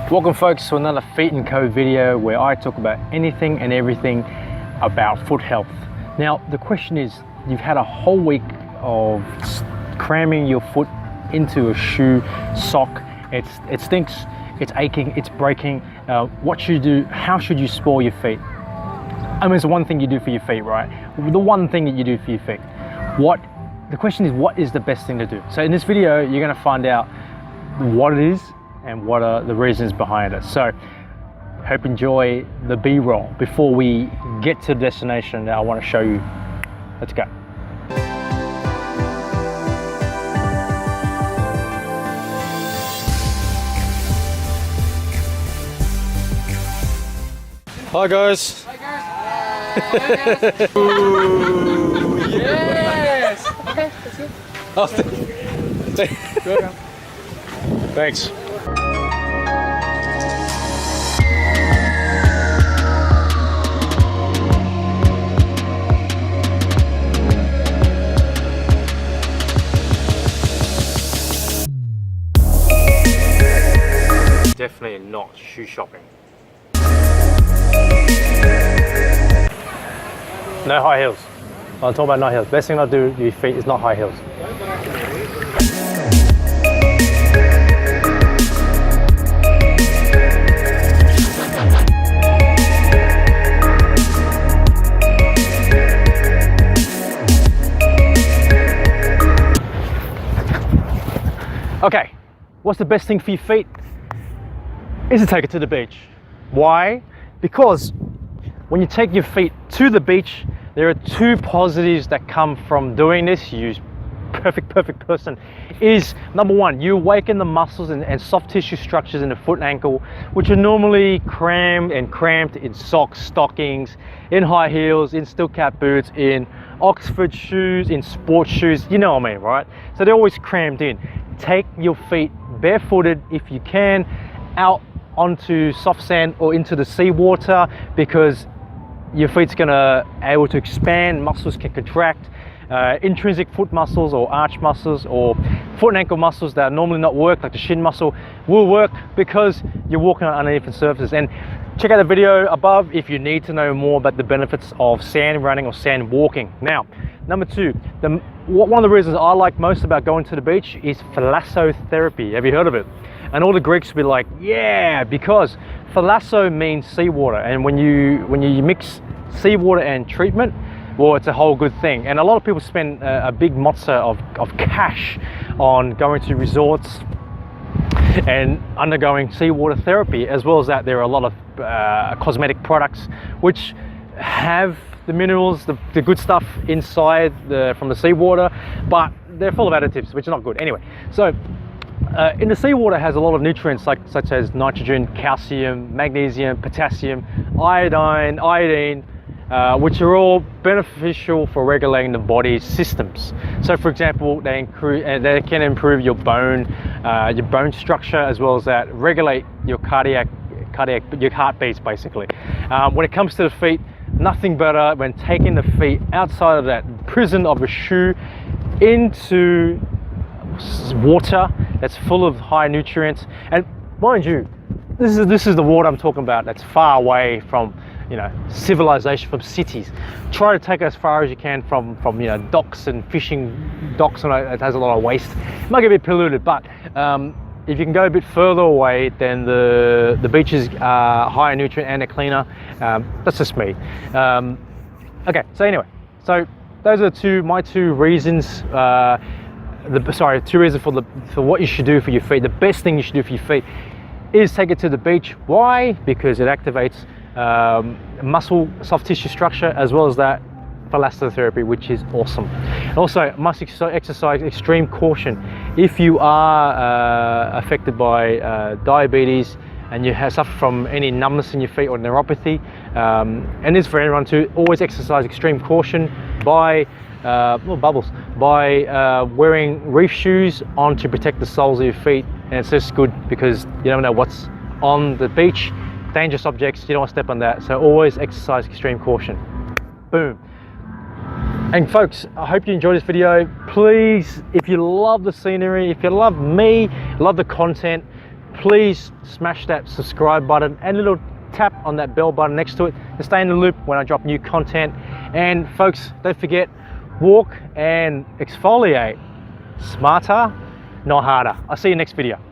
Welcome folks to another Feet & Co video where I talk about anything and everything about foot health. Now the question is, you've had a whole week of cramming your foot into a shoe, sock, it stinks, it's aching, it's breaking. What should you do? How should you spoil your feet? I mean, it's the one thing you do for your feet, right? The one thing that you do for your feet. The question is, what is the best thing to do? So in this video, you're gonna find out what it is and what are the reasons behind it. So hope you enjoy the B-roll before we get to the destination that I want to show you. Let's go. Hi guys. Hi guys. Ooh, yes. Okay, that's good. Good. Thanks. Definitely not shoe shopping. No high heels. I'm talking about no heels. Best thing I do to your feet is not high heels. Okay, what's the best thing for your feet? Is to take it to the beach. Why? Because when you take your feet to the beach, there are two positives that come from doing this. You use perfect person. Is number one, you awaken the muscles and soft tissue structures in the foot and ankle, which are normally crammed in socks, stockings, in high heels, in steel cap boots, in Oxford shoes, in sports shoes, you know what I mean, right? So they're always crammed in. Take your feet barefooted if you can, out onto soft sand or into the seawater, because your feet's gonna able to expand, muscles can contract, intrinsic foot muscles or arch muscles or foot and ankle muscles that normally not work, like the shin muscle, will work because you're walking on uneven surfaces. And check out the video above if you need to know more about the benefits of sand running or sand walking. Now, number two, one of the reasons I like most about going to the beach is Thalassotherapy. Have you heard of it? And all the Greeks will be like, yeah, because thalasso means seawater, and when you mix seawater and treatment, well, it's a whole good thing. And a lot of people spend a big mozza of cash on going to resorts and undergoing seawater therapy, as well as that there are a lot of cosmetic products which have the minerals, the good stuff inside from the seawater, but they're full of additives, which are not good. Anyway, so in the seawater has a lot of nutrients such as nitrogen, calcium, magnesium, potassium, iodine, which are all beneficial for regulating the body's systems. So for example, they can improve your bone structure, as well as that regulate your your heartbeats basically. When it comes to the feet, nothing better when taking the feet outside of that prison of a shoe into water that's full of high nutrients. And mind you, this is the water I'm talking about that's far away from, you know, civilization, from cities. Try to take it as far as you can from you know, docks and fishing docks, and it has a lot of waste. It might get a bit polluted, but if you can go a bit further away, then the beaches are higher nutrient and they're cleaner. That's just me. Okay, so anyway, so those are my two reasons. Two reasons for what you should do for your feet. The best thing you should do for your feet is take it to the beach. Why? Because it activates muscle, soft tissue structure, as well as that Thalassotherapy, which is awesome. Also, must exercise extreme caution. If you are affected by diabetes and you suffer from any numbness in your feet or neuropathy, and this is for everyone too, always exercise extreme caution by wearing reef shoes on to protect the soles of your feet. And it's just good because you never know what's on the beach, dangerous objects, you don't want to step on that. So always exercise extreme caution. Boom. And folks, I hope you enjoyed this video. Please, if you love the scenery, if you love me, love the content, please smash that subscribe button and a little tap on that bell button next to it to stay in the loop when I drop new content. And folks, don't forget, walk and exfoliate smarter, not harder. I'll see you next video.